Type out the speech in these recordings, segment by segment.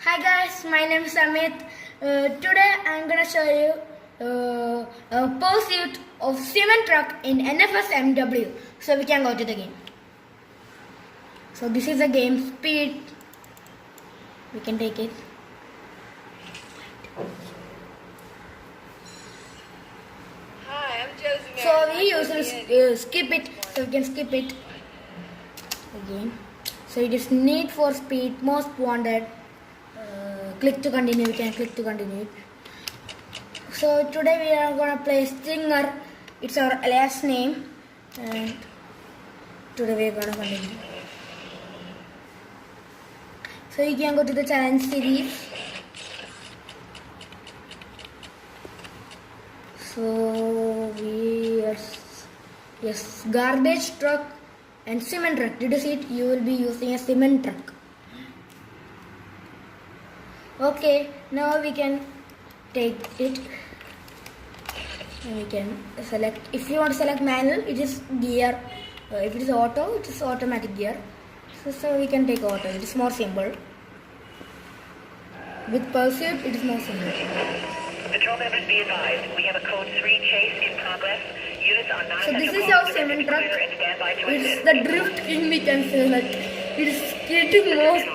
Hi guys, my name is Amith. Today I'm gonna show you a pursuit of cement truck in NFSMW. So we can go to the game. So this is the game speed. We can take it. Hi, I'm Josie. So we usually skip it. So we can skip it again. So it is need for speed, most wanted. Click to continue. We can click to continue. So today we are gonna play Stinger. It's our last name, and today we are gonna continue. So you can go to the challenge series. So yes, garbage truck and cement truck. Did you see it? You will be using a cement truck. Okay, now we can take it and we can select. If you want to select manual, it is gear. If it is auto, it is automatic gear. So we can take auto. It is more simple. With pursuit, it is more simple. Patrol members be advised, we have a code 3 chase in progress. Units on So this is our cement truck. It's the drift king, we can say that. It is skating most.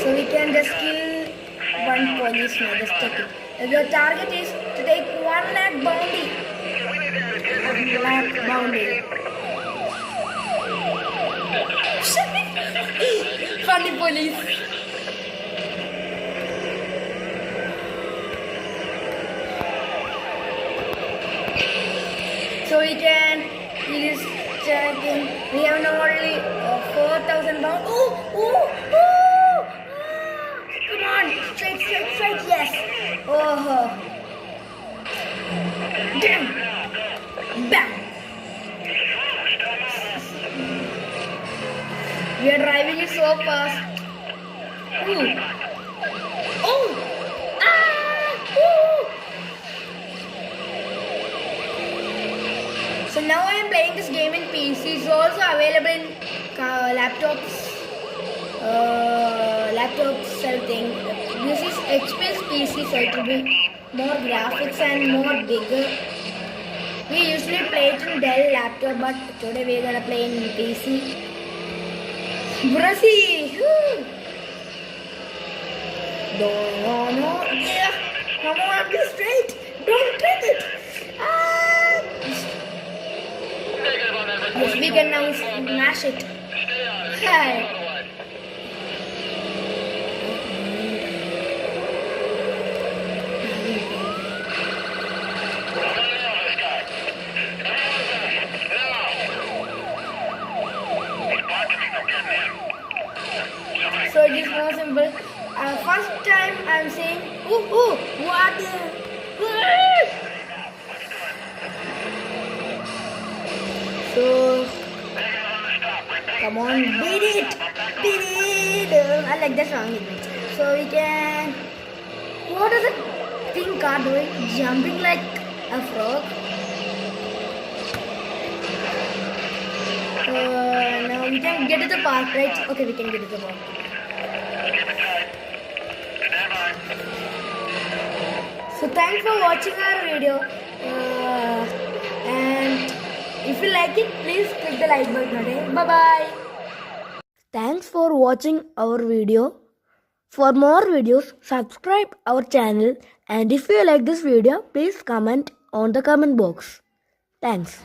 So we can just kill one policeman, just take it. The target is to take 1 lakh bounty. 1 lakh bounty. Funny police. So we can use checking. We have now only 4,000 pounds. Oh! Come on, straight, yes. Oh, damn, bam. We are driving it so fast. Ooh. Oh! Ooh. So now I am playing this game in PC. It's also available in laptops. Everything. This is HP's PC, so it will be more graphics and more bigger. We usually play it in Dell laptop, but today we are gonna play in PC. Brazil! No, yeah! Come on, be straight! Don't take it! Yes, we can now smash it. Hi! So it is more simple. First time I am saying, what? So, come on, beat it. I like that song. So we can. What is the pink car doing? Jumping like a frog. Now we can get to the park, right? Okay, we can get to the park. So thanks for watching our video, and if you like it, please click the like button. Okay? Bye bye. Thanks for watching our video. For more videos, subscribe our channel, and if you like this video, please comment on the comment box. Thanks.